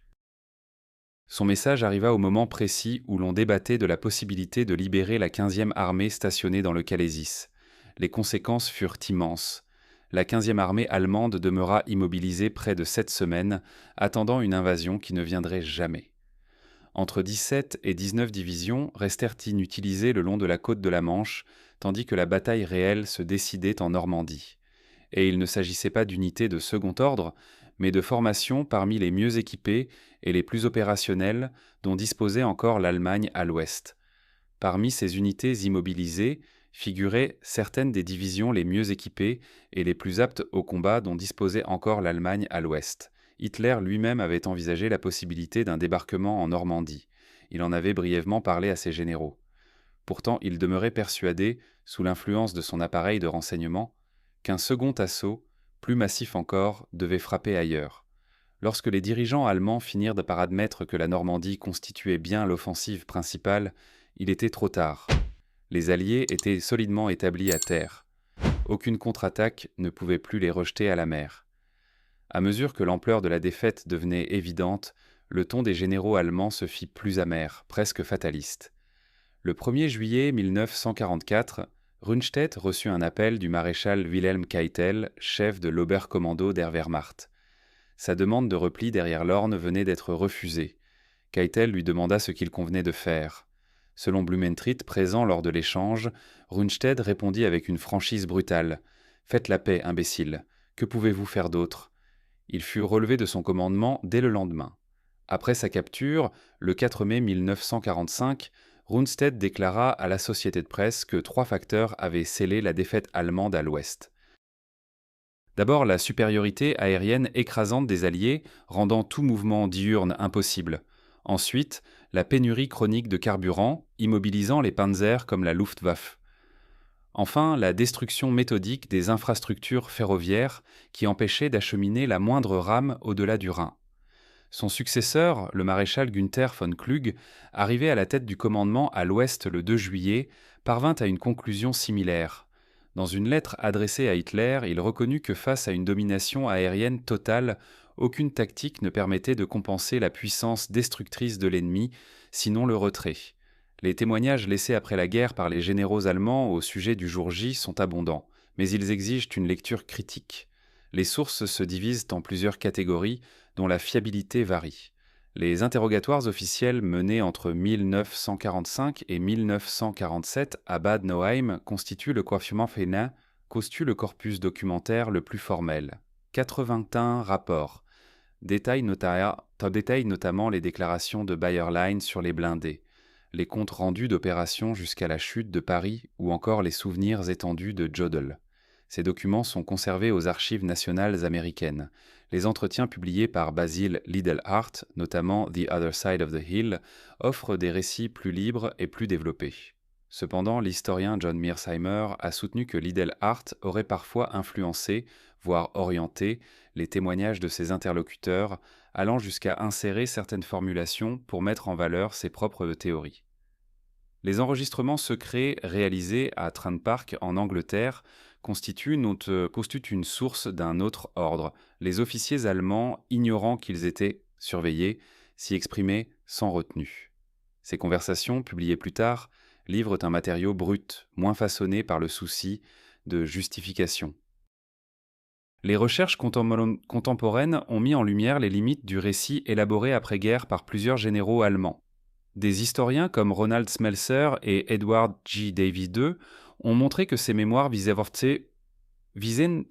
Speaker 1: Son message arriva au moment précis où l'on débattait de la possibilité de libérer la 15e armée stationnée dans le Calaisis. Les conséquences furent immenses. La 15e armée allemande demeura immobilisée près de 7 semaines, attendant une invasion qui ne viendrait jamais. Entre 17 et 19 divisions restèrent inutilisées le long de la côte de la Manche, tandis que la bataille réelle se décidait en Normandie. Et il ne s'agissait pas d'unités de second ordre, mais de formations parmi les mieux équipées et les plus opérationnelles dont disposait encore l'Allemagne à l'ouest. Parmi ces unités immobilisées figuraient certaines des divisions les mieux équipées et les plus aptes au combat dont disposait encore l'Allemagne à l'ouest. Hitler lui-même avait envisagé la possibilité d'un débarquement en Normandie. Il en avait brièvement parlé à ses généraux. Pourtant, il demeurait persuadé, sous l'influence de son appareil de renseignement, qu'un second assaut, plus massif encore, devait frapper ailleurs. Lorsque les dirigeants allemands finirent par admettre que la Normandie constituait bien l'offensive principale, il était trop tard. Les Alliés étaient solidement établis à terre. Aucune contre-attaque ne pouvait plus les rejeter à la mer. À mesure que l'ampleur de la défaite devenait évidente, le ton des généraux allemands se fit plus amer, presque fataliste. Le 1er juillet 1944, Rundstedt reçut un appel du maréchal Wilhelm Keitel, chef de l'Oberkommando der Wehrmacht. Sa demande de repli derrière l'Orne venait d'être refusée. Keitel lui demanda ce qu'il convenait de faire. Selon Blumentritt, présent lors de l'échange, Rundstedt répondit avec une franchise brutale. « Faites la paix, imbécile. Que pouvez-vous faire d'autre ?» Il fut relevé de son commandement dès le lendemain. Après sa capture, le 4 mai 1945, Rundstedt déclara à la société de presse que 3 facteurs avaient scellé la défaite allemande à l'ouest. D'abord, la supériorité aérienne écrasante des Alliés, rendant tout mouvement diurne impossible. Ensuite, la pénurie chronique de carburant, immobilisant les panzers comme la Luftwaffe. Enfin, la destruction méthodique des infrastructures ferroviaires qui empêchait d'acheminer la moindre rame au-delà du Rhin. Son successeur, le maréchal Günther von Klug, arrivé à la tête du commandement à l'ouest le 2 juillet, parvint à une conclusion similaire. Dans une lettre adressée à Hitler, il reconnut que face à une domination aérienne totale, aucune tactique ne permettait de compenser la puissance destructrice de l'ennemi, sinon le retrait. Les témoignages laissés après la guerre par les généraux allemands au sujet du jour J sont abondants, mais ils exigent une lecture critique. Les sources se divisent en plusieurs catégories, dont la fiabilité varie. Les interrogatoires officiels menés entre 1945 et 1947 à Bad Nauheim constituent le le corpus documentaire le plus formel. 81 rapports détaillent notamment les déclarations de Bayerlein sur les blindés, les comptes rendus d'opérations jusqu'à la chute de Paris ou encore les souvenirs étendus de Jodl. Ces documents sont conservés aux archives nationales américaines. Les entretiens publiés par Basil Liddell-Hart, notamment The Other Side of the Hill, offrent des récits plus libres et plus développés. Cependant, l'historien John Mearsheimer a soutenu que Liddell-Hart aurait parfois influencé, voire orienté, les témoignages de ses interlocuteurs, allant jusqu'à insérer certaines formulations pour mettre en valeur ses propres théories. Les enregistrements secrets réalisés à Trent Park en Angleterre constituent une source d'un autre ordre. Les officiers allemands, ignorant qu'ils étaient surveillés, s'y exprimaient sans retenue. Ces conversations, publiées plus tard, livrent un matériau brut, moins façonné par le souci de justification. Les recherches contemporaines ont mis en lumière les limites du récit élaboré après-guerre par plusieurs généraux allemands. Des historiens comme Ronald Smeltzer et Edward G. Davis II ont montré que ces mémoires visaient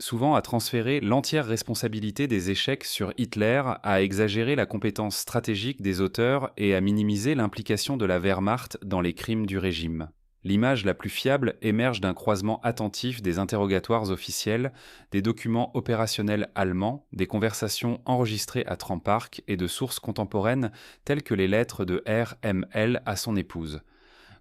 Speaker 1: souvent à transférer l'entière responsabilité des échecs sur Hitler, à exagérer la compétence stratégique des auteurs et à minimiser l'implication de la Wehrmacht dans les crimes du régime. L'image la plus fiable émerge d'un croisement attentif des interrogatoires officiels, des documents opérationnels allemands, des conversations enregistrées à Trent Park et de sources contemporaines telles que les lettres de R.M.L. à son épouse.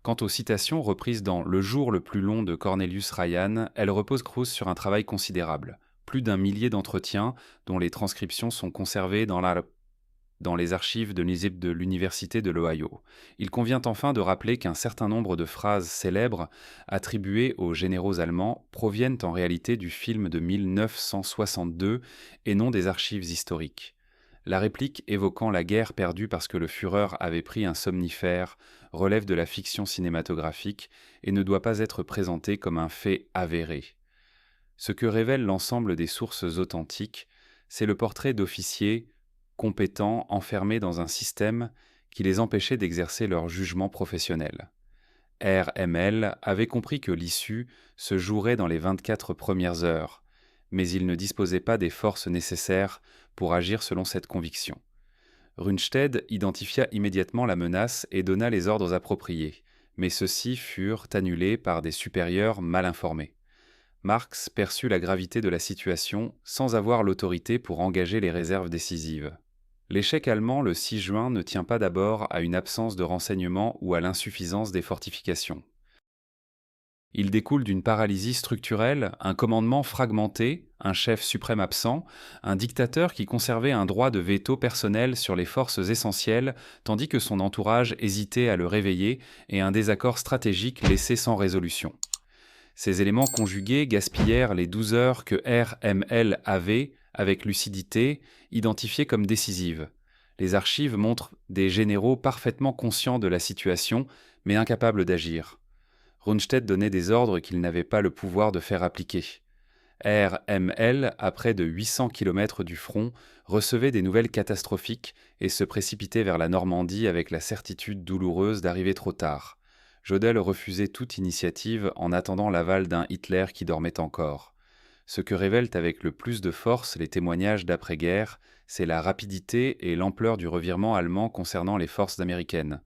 Speaker 1: Quant aux citations reprises dans Le jour le plus long de Cornelius Ryan, elles reposent sur un travail considérable. Plus d'1 millier d'entretiens, dont les transcriptions sont conservées dans les archives de l'Université de l'Ohio. Il convient enfin de rappeler qu'un certain nombre de phrases célèbres attribuées aux généraux allemands proviennent en réalité du film de 1962 et non des archives historiques. La réplique évoquant la guerre perdue parce que le Führer avait pris un somnifère relève de la fiction cinématographique et ne doit pas être présentée comme un fait avéré. Ce que révèle l'ensemble des sources authentiques, c'est le portrait d'officiers compétents enfermés dans un système qui les empêchait d'exercer leur jugement professionnel. R.M.L. avait compris que l'issue se jouerait dans les 24 premières heures, mais il ne disposait pas des forces nécessaires pour agir selon cette conviction. Rundstedt identifia immédiatement la menace et donna les ordres appropriés, mais ceux-ci furent annulés par des supérieurs mal informés. Marx perçut la gravité de la situation sans avoir l'autorité pour engager les réserves décisives. L'échec allemand le 6 juin ne tient pas d'abord à une absence de renseignements ou à l'insuffisance des fortifications. Il découle d'une paralysie structurelle, un commandement fragmenté, un chef suprême absent, un dictateur qui conservait un droit de veto personnel sur les forces essentielles, tandis que son entourage hésitait à le réveiller, et un désaccord stratégique laissé sans résolution. Ces éléments conjugués gaspillèrent les 12 heures que RML avait, avec lucidité, identifiées comme décisives. Les archives montrent des généraux parfaitement conscients de la situation, mais incapables d'agir. Rundstedt donnait des ordres qu'il n'avait pas le pouvoir de faire appliquer. RML, à près de 800 km du front, recevait des nouvelles catastrophiques et se précipitait vers la Normandie avec la certitude douloureuse d'arriver trop tard. Jodl refusait toute initiative en attendant l'aval d'un Hitler qui dormait encore. Ce que révèlent avec le plus de force les témoignages d'après-guerre, c'est la rapidité et l'ampleur du revirement allemand concernant les forces américaines.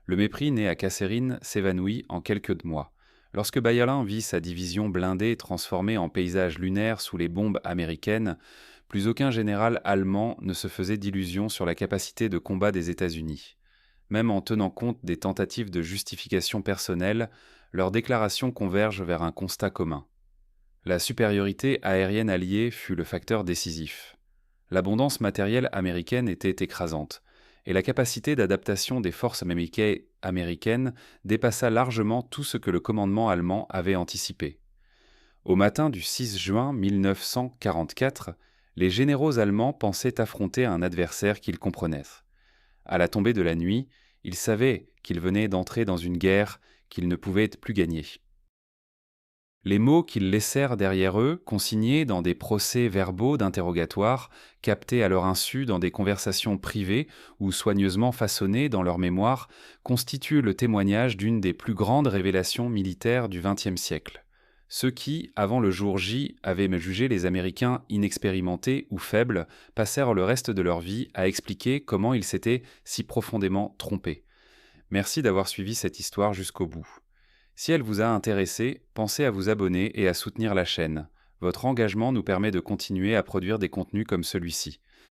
Speaker 1: Le mépris né à Kasserine s'évanouit en quelques mois. Lorsque Bayerlin vit sa division blindée transformée en paysage lunaire sous les bombes américaines, plus aucun général allemand ne se faisait d'illusions sur la capacité de combat des États-Unis. Même en tenant compte des tentatives de justification personnelle, leurs déclarations convergent vers un constat commun. La supériorité aérienne alliée fut le facteur décisif. L'abondance matérielle américaine était écrasante, et la capacité d'adaptation des forces américaines dépassa largement tout ce que le commandement allemand avait anticipé. Au matin du 6 juin 1944, les généraux allemands pensaient affronter un adversaire qu'ils comprenaient. À la tombée de la nuit, ils savaient qu'ils venaient d'entrer dans une guerre qu'ils ne pouvaient plus gagner. Les mots qu'ils laissèrent derrière eux, consignés dans des procès-verbaux d'interrogatoire, captés à leur insu dans des conversations privées ou soigneusement façonnés dans leur mémoire, constituent le témoignage d'une des plus grandes révélations militaires du XXe siècle. Ceux qui, avant le jour J, avaient jugé les Américains inexpérimentés ou faibles, passèrent le reste de leur vie à expliquer comment ils s'étaient si profondément trompés. Merci d'avoir suivi cette histoire jusqu'au bout. Si elle vous a intéressé, pensez à vous abonner et à soutenir la chaîne. Votre engagement nous permet de continuer à produire des contenus comme celui-ci.